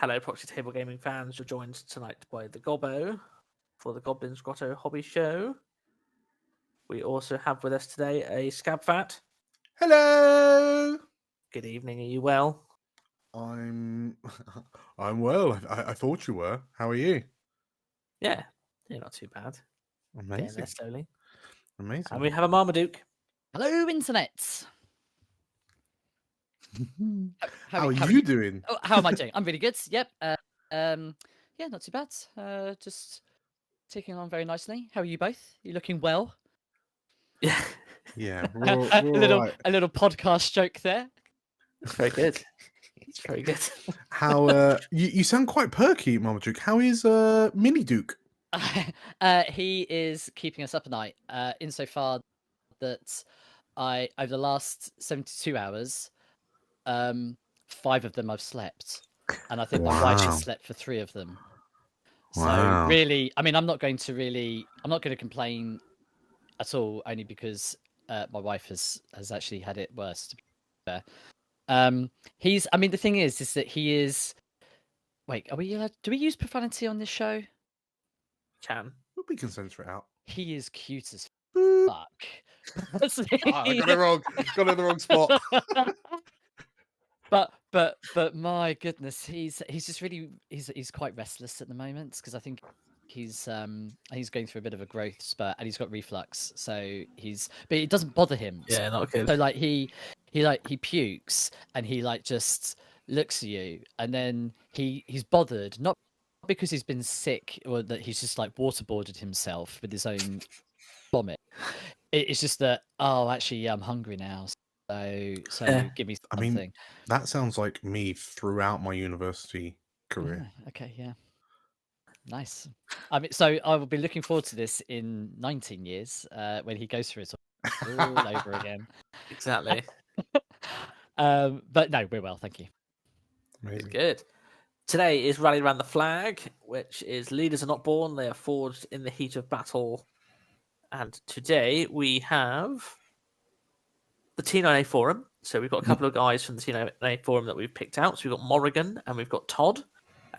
Hello, Proxy Table Gaming fans. You're joined tonight by the Gobbo for the Goblins Grotto Hobby Show. We also have with us today a Scabfat. Hello. Good evening. Are you well? I'm well. I thought you were. How are you? Yeah, not too bad. Getting there Amazing. slowly. Amazing. And we have a Marmaduke. Hello, Internet. How are you doing? Oh, how am I doing? I'm really good. Yep. Yeah, not too bad. Just ticking along very nicely. How are you both? You looking well? Yeah, Yeah, a little podcast joke there. it's very good. It's very good. How you sound quite perky, Marmaduke. How is Mini Duke? He is keeping us up at night. Insofar that over the last 72 hours, 5 of them I've slept, and I think my wife has slept for 3 of them. So really, I mean, I'm not going to complain at all, only because my wife has actually had it worse. To be fair. I mean, the thing is that he is. Wait, are we allowed? Do we use profanity on this show? We can censor it out. He is cute as Boop. fuck. I got it wrong. Got it in the wrong spot. But my goodness, he's just really he's quite restless at the moment, because I think he's going through a bit of a growth spurt, and he's got reflux, so but it doesn't bother him. Yeah, not good. So like he pukes, and he like just looks at you, and then he's bothered, not because he's been sick or that he's just like waterboarded himself with his own vomit. It's just that, oh, actually, I'm hungry now. So give me something. I mean, that sounds like me throughout my university career. Okay, yeah. Nice. I mean, so I will be looking forward to this in 19 years when he goes through it all over again. Exactly. But no, we're well, thank you. Amazing. Good. Today is Rally Around the Flag, which is leaders are not born, they are forged in the heat of battle. And today we have the T9A forum. So we've got a couple of guys from the T9A forum that we've picked out. So we've got Morrigan and we've got Todd,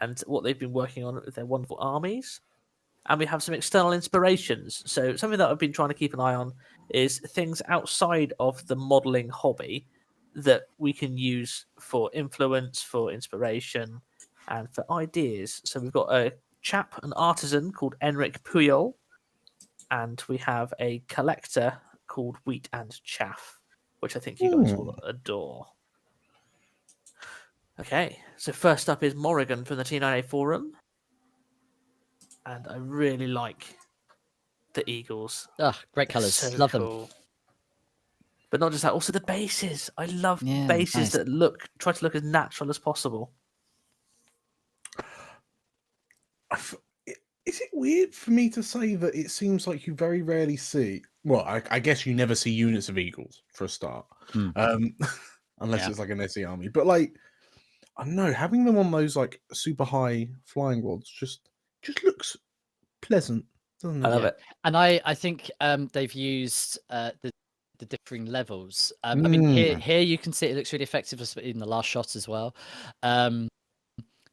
and what they've been working on with their wonderful armies. And we have some external inspirations. So something that I've been trying to keep an eye on is things outside of the modelling hobby that we can use for influence, for inspiration, and for ideas. So we've got a chap, an artisan called Enrich Peel, and we have a collector called Wheat and Chaff, which I think you guys will adore. Okay, so first up is Morrigan from the T9A forum. And I really like the eagles. Oh, great colours. So Love cool. Them. But not just that, also the bases. I love bases nice. that try to look as natural as possible. Is it weird for me to say that it seems like you very rarely see? Well, I guess you never see units of eagles for a start, unless it's like an SE army. But like, I don't know, having them on those like super high flying rods just looks pleasant, doesn't it? I love it. And I think they've used the differing levels. I mean, here you can see it looks really effective in the last shot as well.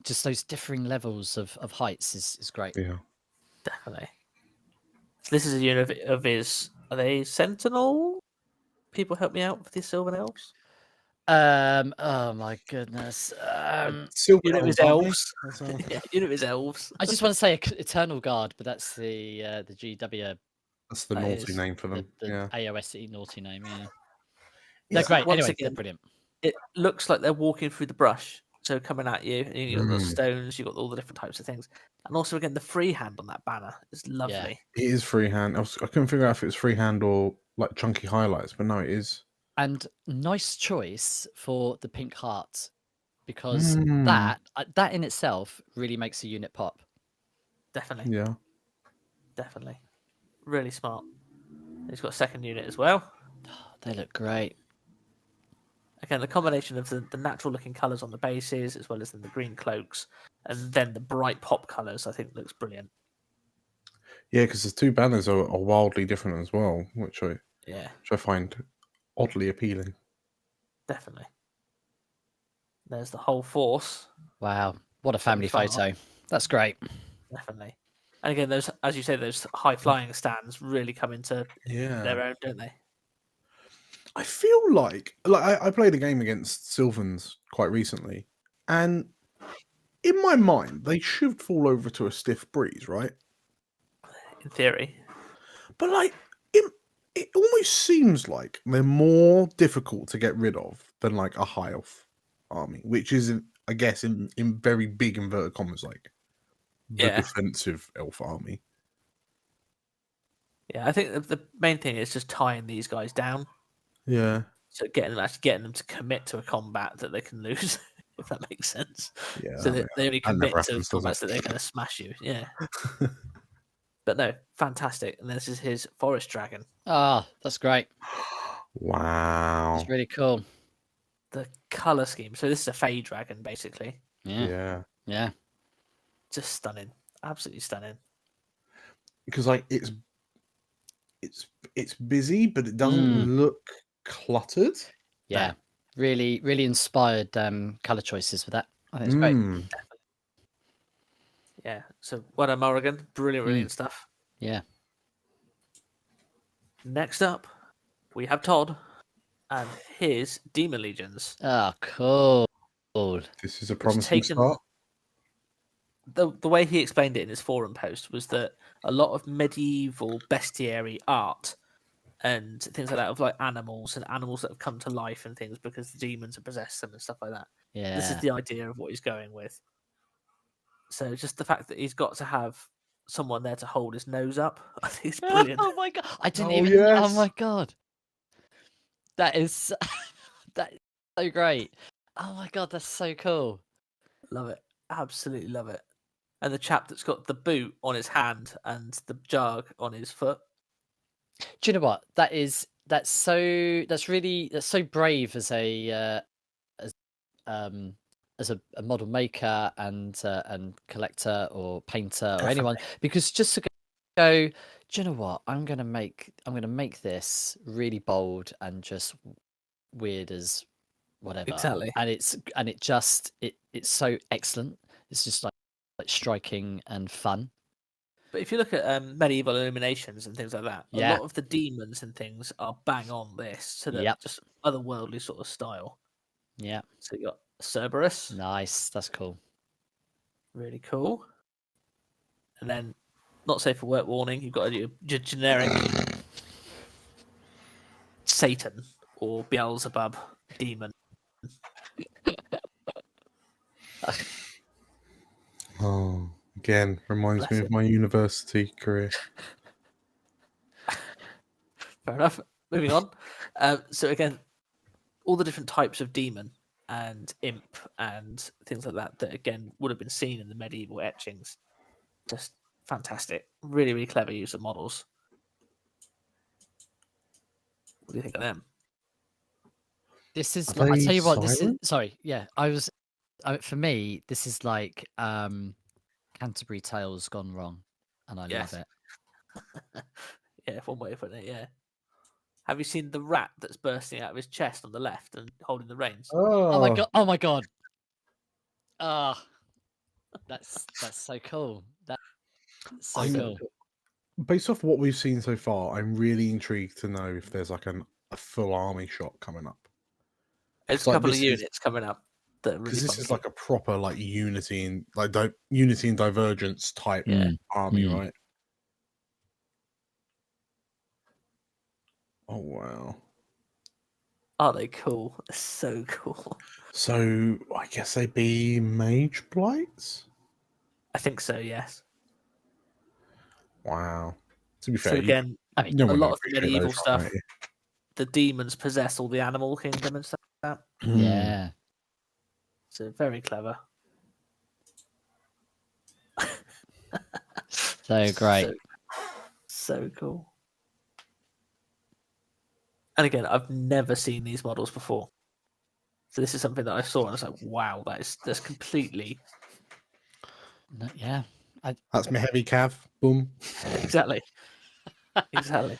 Just those differing levels of heights is great. Yeah, definitely. So this is a unit of his. Are they Sentinel? People help me out with these Sylvan Elves. Oh my goodness. Unit of his elves. Yeah, unit of his elves. I just want to say Eternal Guard, but that's the GW. That's the naughty name for them. The AOSE naughty name. Yeah. They're great. Once anyway, again, they're brilliant. It looks like they're walking through the brush. So coming at you, and you got the stones, you got all the different types of things, and also again the freehand on that banner is lovely. Yeah. It is freehand. I couldn't figure out if it was freehand or like chunky highlights, but no, it is. And nice choice for the pink heart, because that in itself really makes a unit pop. Definitely. Yeah. Definitely. Really smart. He's got a second unit as well. Oh, they look great. Again, the combination of the natural looking colours on the bases, as well as the green cloaks, and then the bright pop colours, I think looks brilliant. Yeah, because the two banners are wildly different as well, which I find oddly appealing. Definitely. There's the whole force. Wow. What a family fun photo. That's great. Definitely. And again, those, as you say, those high flying stands really come into their own, don't they? I feel like I played a game against Sylvans quite recently, and in my mind, they should fall over to a stiff breeze, right? In theory. But like, it almost seems like they're more difficult to get rid of than like a high elf army, which is, I guess, in very big inverted commas, like the defensive elf army. Yeah, I think the main thing is just tying these guys down. Yeah. So getting them to commit to a combat that they can lose, if that makes sense. Yeah. So that they only that never commit to happens, does combats it? that they're going to smash you. Yeah. But no, fantastic. And this is his forest dragon. Ah, that's great. Wow. It's really cool. The color scheme. So this is a fey dragon, basically. Yeah. Just stunning. Absolutely stunning. Because like it's busy, but it doesn't look cluttered. Yeah. Really inspired color choices for that. I think it's great. Yeah. So what a Morrigan. Brilliant stuff. Yeah. Next up, we have Todd and his Demon Legions. Oh, cool. This is a promising start. The way he explained it in his forum post was that a lot of medieval bestiary art and things like that of like animals and animals that have come to life and things because the demons have possessed them and stuff like that. Yeah. This is the idea of what he's going with. So just the fact that he's got to have someone there to hold his nose up, I think it's brilliant. Oh my god! I didn't Oh, even. yes. Oh my god! That is that is so great. Oh my god, that's so cool. Love it. Absolutely love it. And the chap that's got the boot on his hand and the jug on his foot. Do you know what? That's so brave as a a model maker and collector or painter or anyone, because just to go, do you know what? I'm gonna make this really bold and just weird as whatever. Exactly. And it's so excellent. It's just like striking and fun. But if you look at medieval illuminations and things like that, a Yeah. lot of the demons and things are bang on this to the Yep. just otherworldly sort of style. Yeah. So you got Cerberus, Nice. That's cool. really cool. And then, not safe for work warning, you've got your generic Satan or Beelzebub demon. Oh, again, reminds Bless me it. of my university career. Fair enough. Moving on. So again, all the different types of demon and imp and things like that again would have been seen in the medieval etchings. Just fantastic. Really clever use of models. What do you think of them? This is. Are I they tell you what. This is. silent? Sorry. Yeah. For me, this is like Canterbury Tales gone wrong, and I Yes. love it. Yeah, one way of putting it. Yeah. Have you seen the rat that's bursting out of his chest on the left and holding the reins? Oh my god! Oh my god! Ah, that's so cool. That's so cool. Based off what we've seen so far, I'm really intrigued to know if there's like a full army shot coming up. There's a like, couple of this is- units coming up that are really Because this funky. is like a proper like unity and like unity and divergence type army, right? Oh wow! Are they cool? They're so cool. So I guess they'd be mage blights. I think so. Yes. Wow. To be So fair, again, I mean, no a one lot will of the appreciate medieval those, stuff, right? the demons possess all the animal kingdom and stuff like that. yeah. So very clever. So great. So cool. And again, I've never seen these models before. So this is something that I saw and I was like, wow, that's completely Yeah. That's my heavy cav. Boom. exactly. Exactly.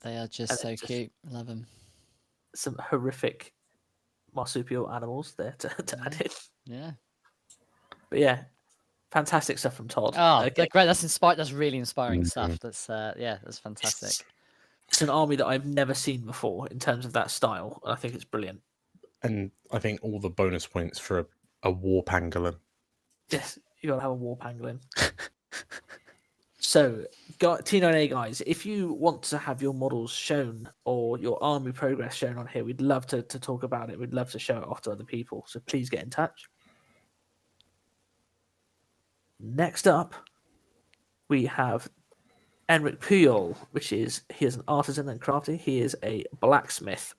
They are just so cute. Love them. Some horrific marsupial animals there to add in. Yeah. But yeah, fantastic stuff from Todd. Oh, Again, great. That's really inspiring stuff. Mhm. That's that's fantastic. it's an army that I've never seen before in terms of that style. And I think it's brilliant. And I think all the bonus points for a war pangolin. Yes, you got to have a war pangolin. So, T9A guys, if you want to have your models shown or your army progress shown on here, we'd love to talk about it. We'd love to show it off to other people. So please get in touch. Next up, we have Enrich Peel, he is an artisan and crafter. He is a blacksmith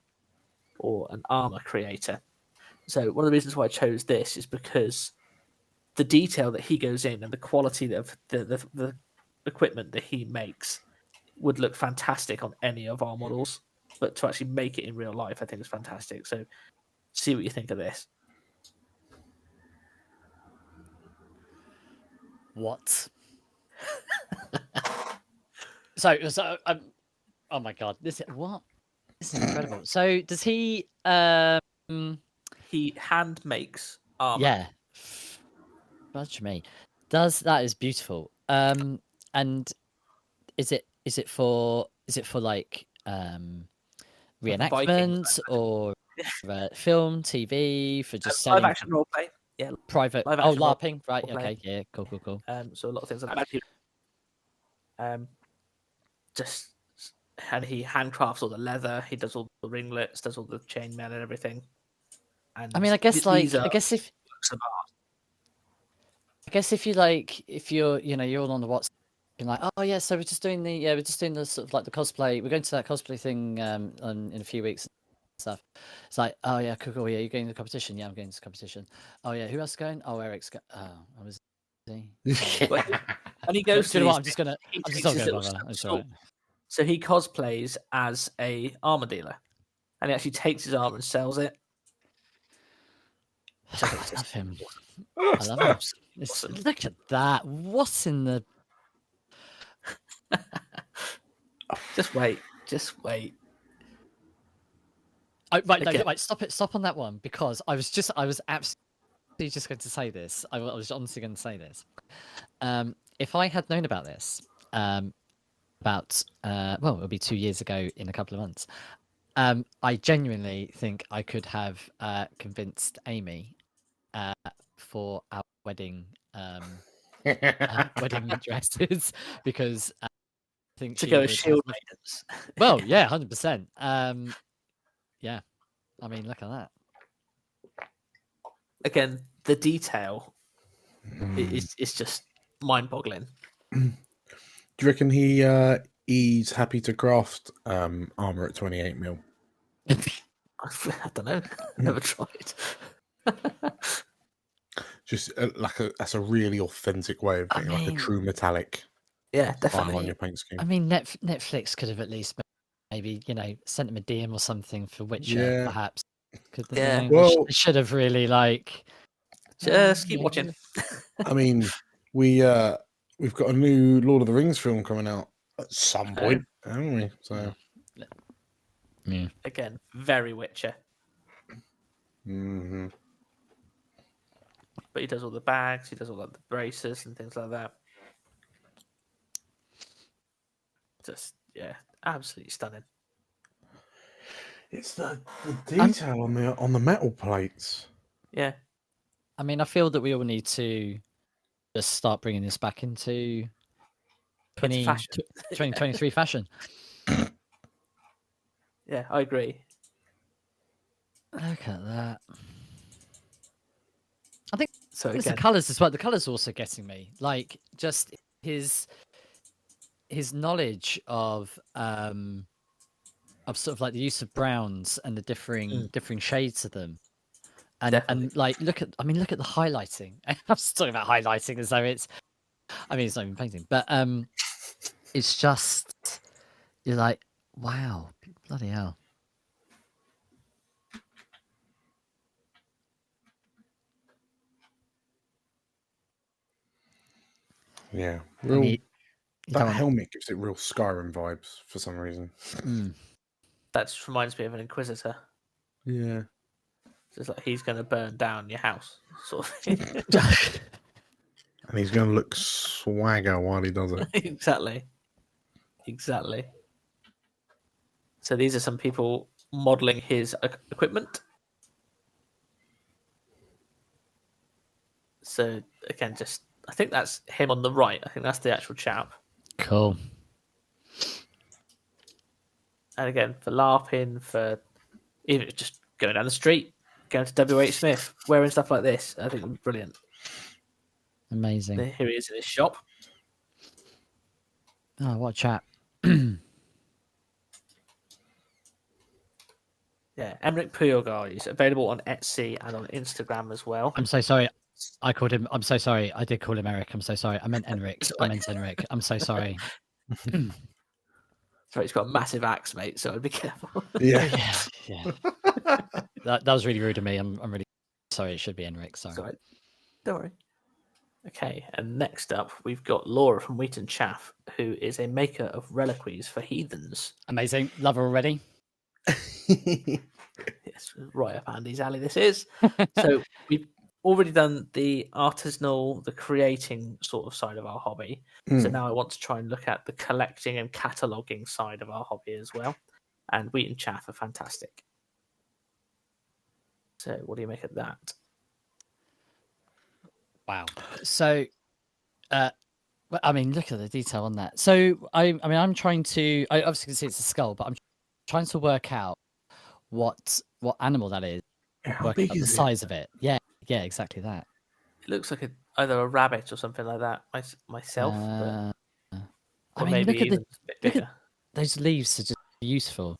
or an armor creator. So one of the reasons why I chose this is because the detail that he goes in and the quality of the equipment that he makes would look fantastic on any of our models. But to actually make it in real life, I think is fantastic. So see what you think of this. What? so oh my god, this is incredible. So does he He hand makes armor. yeah, fudge me, that is beautiful. And is it for like reenactments or film, TV, for just live selling action role play. Yeah, private live oh action role LARPing, right? play. Okay, yeah, cool. So a lot of things like that. Just and he handcrafts all the leather. He does all the ringlets, does all the chainmail and everything. And I mean, I guess if you like, if you're you're all on the WhatsApp, you're like, oh yeah, so we're just doing the sort of like the cosplay. We're going to that cosplay thing in a few weeks and stuff. It's like, oh yeah, cool. Yeah, you're going to the competition. Yeah, I'm going to the competition. Oh yeah, who else is going? Oh, Eric's going. Oh, I was. and he goes Do to you know what? these I'm just not going to bother. That's all right. So he cosplays as a armor dealer, and he actually takes his armor and sells it. I love him. I love him. Awesome. Look at that. What's in the? Just wait. Right. Stop on that one, because I was absolutely just going to say this. I was honestly going to say this. If I had known about this, about it'll be 2 years ago in a couple of months. I genuinely think I could have convinced Amy for our wedding wedding dresses, because I think to she go would as shield have... maidens. Well, yeah, 100%. Yeah, I mean, look at that. Again, the detail is just mind-boggling. Do you reckon he's happy to craft armor at 28 mil? I don't know. Never tried. Just that's a really authentic way of getting like a true metallic. Yeah, armor on definitely. your paint scheme. I mean, Netflix could have at least maybe sent him a DM or something for Witcher, perhaps. Yeah. Well, they should have really just keep watching. I mean, we've got a new Lord of the Rings film coming out at some point, haven't we? So yeah. Again, very Witcher. Mm-hmm. But he does all the bags, he does all the braces and things like that. Just absolutely stunning. It's the detail on the metal plates. Yeah. I mean, I feel that we all need to just start bringing this back into 2023 fashion. Yeah, I agree. Look at that. I think so it's the colours as well. The colours also getting me. Like, just his knowledge of sort of like the use of browns and the differing shades of them. And like look at the highlighting. I'm just talking about highlighting as though it's not even painting, but it's just, you're like, wow, bloody hell. Yeah, that helmet gives it real Skyrim vibes for some reason. That just reminds me of an Inquisitor. Yeah. So it's like he's going to burn down your house, sort of thing. And he's going to look swagger while he does it. Exactly. So these are some people modeling his equipment. So again, I think that's him on the right. I think that's the actual chap. Cool. And again, for LARPing, for even just going down the street, going to WH Smith, wearing stuff like this, I think would be brilliant. Amazing. Here he is in his shop. Oh, what a chap. Yeah, Enrich Peel, guys, available on Etsy and on Instagram as well. I'm so sorry. I called him. I'm so sorry. I did call him Eric. I'm so sorry. I meant Enrich. I meant Enrich. I'm so sorry. Sorry, he's got a massive axe, mate, so I'd be careful. Yeah. Yeah. That was really rude of me. I'm really sorry. It should be Enrich. Sorry. Sorry. Don't worry. Okay, and next up, we've got Laura from Wheaton Chaff, who is a maker of reliquaries for heathens. Amazing. Love her already. Yes, right up Andy's alley, this is. So we've already done the artisanal, the creating sort of side of our hobby. So now I want to try and look at the collecting and cataloguing side of our hobby as well. And Wheaton Chaff are fantastic. So what do you make of that? Wow. So, I mean, look at the detail on that. So, I'm trying to. I obviously can see it's a skull, but I'm trying to work out what animal that is. How Work big out the is it? size of it. Yeah, exactly that. It looks like either a rabbit or something like that. Myself, but, or maybe look at even a bit bigger. Those leaves are just beautiful.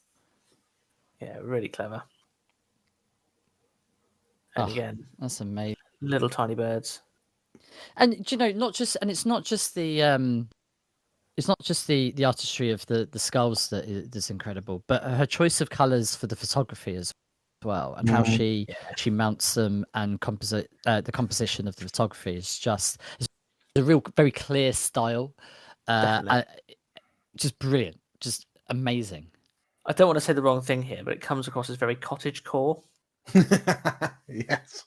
Yeah, really clever. And again, that's amazing. Little tiny birds. And do you know, it's not just the artistry of the skulls that's incredible, but her choice of colors for the photography as well, and how she mounts them, and the composition of the photography is just a real very clear style. Just brilliant, just amazing. I don't want to say the wrong thing here, but it comes across as very cottage core. Yes.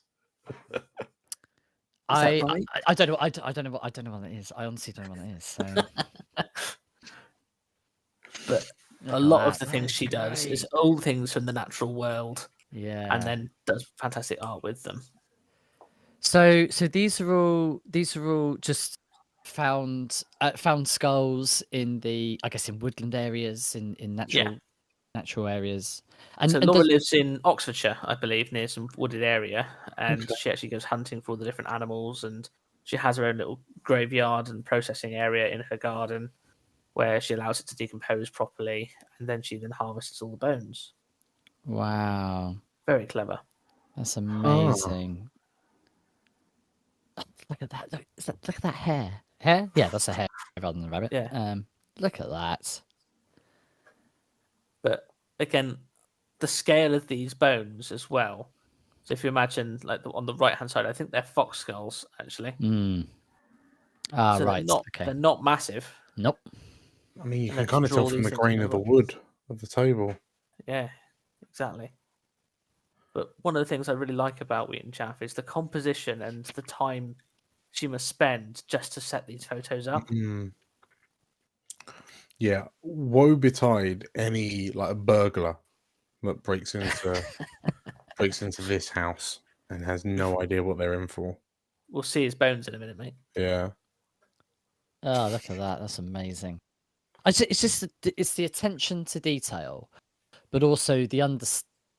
I don't know. I don't know what that is. I honestly don't know what that is. So. But a lot of the things she does is old things from the natural world. Yeah. And then does fantastic art with them. So these are all just found skulls in in woodland areas, in natural areas. And so Laura lives in Oxfordshire, I believe, near some wooded area, and she actually goes hunting for all the different animals, and she has her own little graveyard and processing area in her garden where she allows it to decompose properly, and then she harvests all the bones. Wow. Very clever. That's amazing. Oh, look at that. Look at that hair. Hair? Yeah, that's a hair rather than a rabbit. Yeah. Look at that. But again, the scale of these bones as well. So if you imagine, like on the right-hand side, I think they're fox skulls, actually. Ah, so right. They're not massive. Nope. I mean, you can kind of tell from the grain of the wood of the table. Yeah, exactly. But one of the things I really like about Wheaton Chaff is the composition and the time she must spend just to set these photos up. Yeah, woe betide any burglar that breaks into this house and has no idea what they're in for. We'll see his bones in a minute, mate. Yeah. Oh, look at that! That's amazing. It's the attention to detail, but also the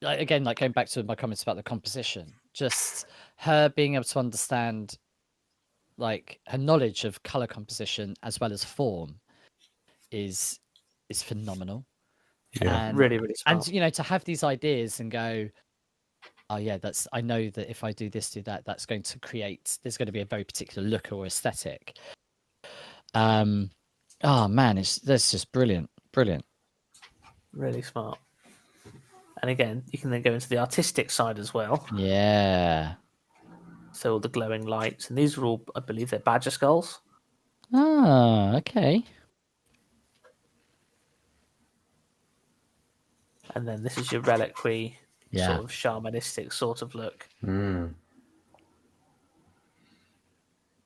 again, like going back to my comments about the composition, just her being able to understand, like, her knowledge of color composition as well as form is phenomenal. Yeah, and, really, really smart. And to have these ideas and go, oh yeah, I know that if I do this, do that, that's going to create. There's going to be a very particular look or aesthetic. Oh man, that's just brilliant. Really smart. And again, you can then go into the artistic side as well. Yeah. So all the glowing lights, and these are all, I believe, they're badger skulls. Ah, okay. And then this is your reliquary sort of shamanistic sort of look.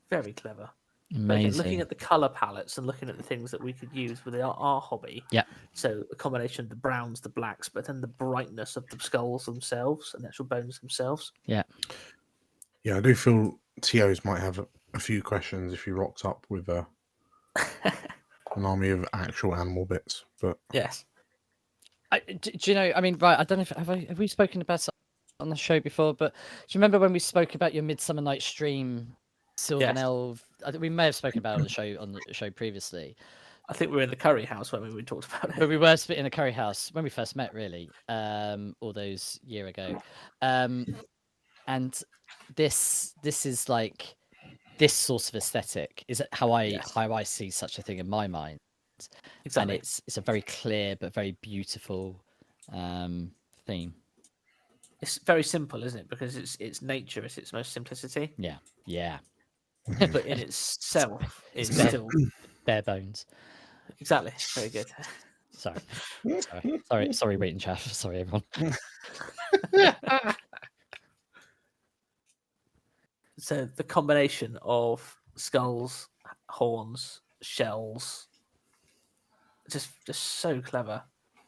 Very clever. Amazing. But again, looking at the color palettes and looking at the things that we could use with our hobby. Yeah. So a combination of the browns, the blacks, but then the brightness of the skulls themselves and the actual bones themselves. Yeah. Yeah, I do feel TOs might have a few questions if you rocked up with an army of actual animal bits. But yes. Do you know? I mean, right? I don't know if have we spoken about it on the show before, but do you remember when we spoke about your Midsummer Night stream, Sylvan Elf? We may have spoken about it on the show previously. I think we were in the curry house when we talked about it. But we were in a curry house when we first met, really, all those years ago. And this is like this sort of aesthetic is how I see such a thing in my mind. Exactly. And it's a very clear but very beautiful theme. It's very simple, isn't it? Because it's nature at its most simplicity. Yeah. But in itself, it's still bare bones. Exactly. Very good. Sorry, Wheaton chaff. Sorry, everyone. So the combination of skulls, horns, shells, just so clever.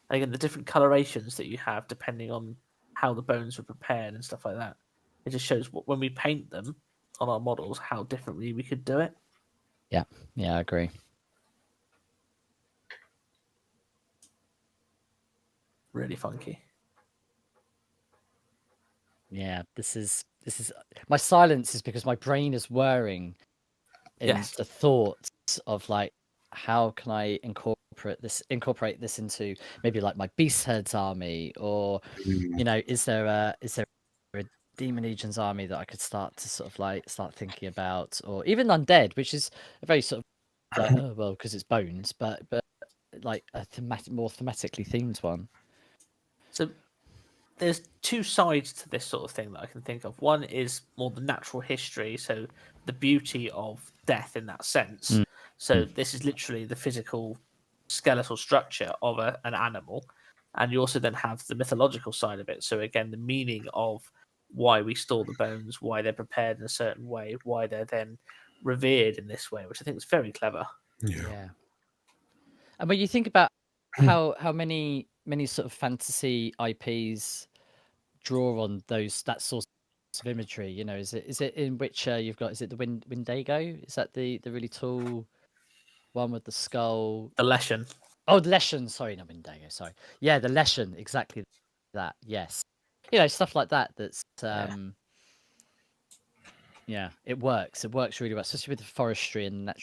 And again, the different colorations that you have depending on how the bones were prepared and stuff like that. It just shows when we paint them on our models how differently we could do it. Yeah, I agree. Really funky. Yeah, this is my silence is because my brain is whirring in the thoughts of like how can I incorporate this into maybe like my Beast Herds army, or you know, is there a Demon Legion's army that I could start thinking about, or even Undead, which is a very sort of like well, because it's bones, but like a more thematically themed one. So there's two sides to this sort of thing that I can think of. One is more the natural history, so the beauty of death in that sense. So this is literally the physical skeletal structure of an animal. And you also then have the mythological side of it. So again, the meaning of why we store the bones, why they're prepared in a certain way, why they're then revered in this way, which I think is very clever. Yeah. And when you think about how many sort of fantasy IPs draw on that sort of imagery, you know, is it in Witcher you've got, is it the Wendigo? Is that the really tall one with the skull? The Leshen. Oh, the Leshen, sorry, not Wendigo, sorry. Yeah, the Leshen, exactly that, yes. You know, stuff like that that's yeah, it works really well, especially with the forestry and the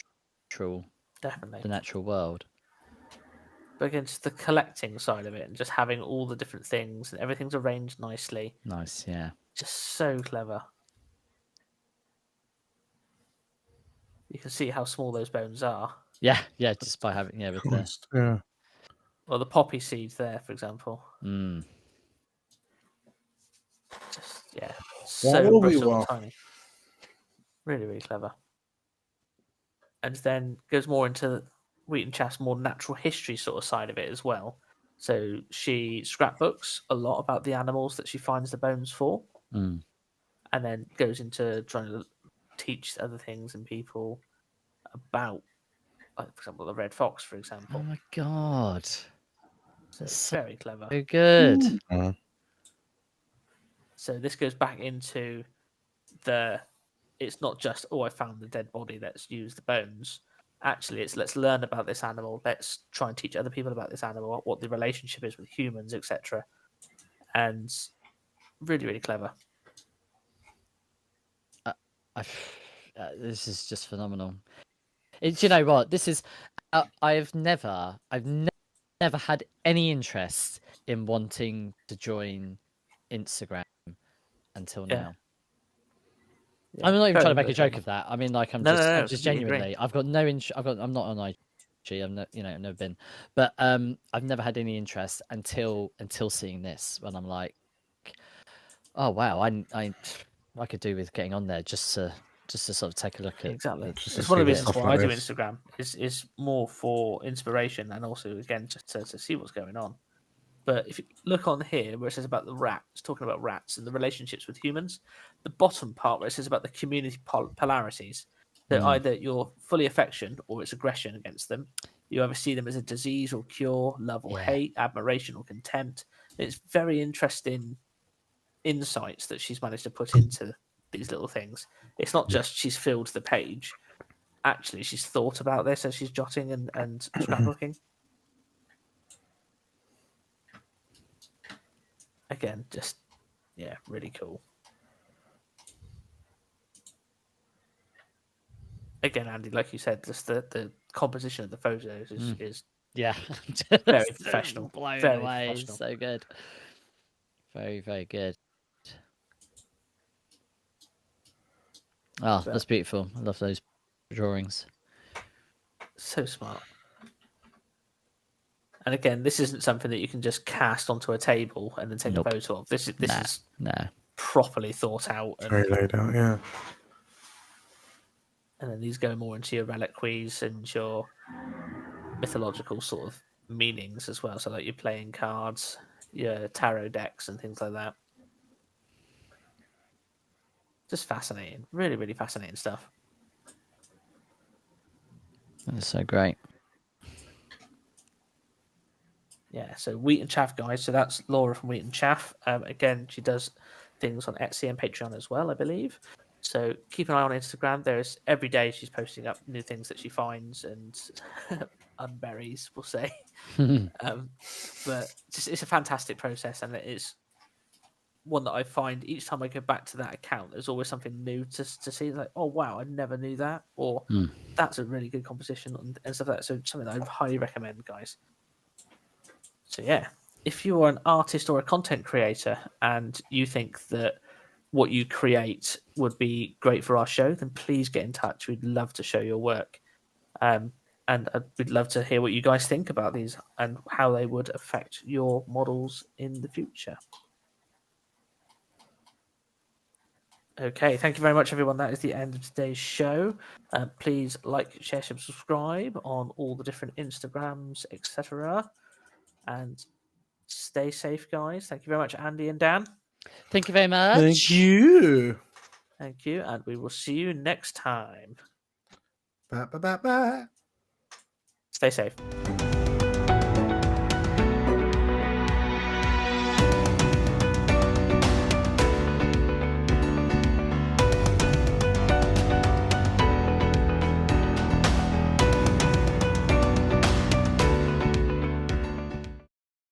natural world. But again, just the collecting side of it and just having all the different things and everything's arranged nicely. Nice, yeah. Just so clever. You can see how small those bones are. Yeah, just by having with Well, the poppy seeds there, for example. Just so brittle and tiny. Really, really clever. And then goes more into Wheaton Chaff's more natural history sort of side of it as well. So she scrapbooks a lot about the animals that she finds the bones for, and then goes into trying to teach other things and people about, for example, the red fox, for example. Oh my god, so very clever. So good. So this goes back into it's not just, I found the dead body, let's use the bones. Actually, it's let's learn about this animal. Let's try and teach other people about this animal, what the relationship is with humans, etc. And really, really clever. This is just phenomenal. Do you know what? This is. I've never had any interest in wanting to join Instagram until now. Yeah, I'm not even trying to make a joke of that. I mean, like I'm just genuinely. I've got no interest. I'm not on IG. I've never been, but I've never had any interest until seeing this. When I'm like, oh wow, I could do with getting on there just to sort of take a look at. Exactly. It's one of the reasons why I do Instagram is more for inspiration and also again just to see what's going on. But if you look on here where it says about the rats, talking about rats and the relationships with humans, the bottom part where it says about the community polarities, that either you're fully affection or it's aggression against them. You either see them as a disease or cure, love or hate, admiration or contempt. It's very interesting insights that she's managed to put into these little things. It's not just she's filled the page. Actually, she's thought about this as she's jotting and scrapbooking. Again, just, yeah, really cool. Again, Andy, like you said, just the composition of the photos is Yeah, very professional. Blown Very away. professional. So good. Very, very good. Oh, that's beautiful. I love those drawings. So smart. And again, this isn't something that you can just cast onto a table and then take a photo of. This is properly thought out. And, very laid out, yeah. And then these go more into your reliquies and your mythological sort of meanings as well. So like your playing cards, your tarot decks and things like that. Just fascinating. Really, really fascinating stuff. That is so great. Yeah, so Wheaton Chaff, guys. So that's Laura from Wheaton Chaff. Again, she does things on Etsy and Patreon as well, I believe. So keep an eye on Instagram. There's every day she's posting up new things that she finds and unburies, we'll say. But it's a fantastic process, and it is one that I find each time I go back to that account, there's always something new to see. Like, oh wow, I never knew that, or that's a really good composition and stuff like that. So something that I highly recommend, guys. So yeah, if you are an artist or a content creator and you think that what you create would be great for our show, then please get in touch. We'd love to show your work. And we'd love to hear what you guys think about these and how they would affect your models in the future. Okay, thank you very much, everyone. That is the end of today's show. Please like, share, subscribe on all the different Instagrams, etc. And stay safe, guys. Thank you very much, Andy and Dan. Thank you very much. Thank you. Thank you, and we will see you next time. Bye, bye, bye, bye. Stay safe.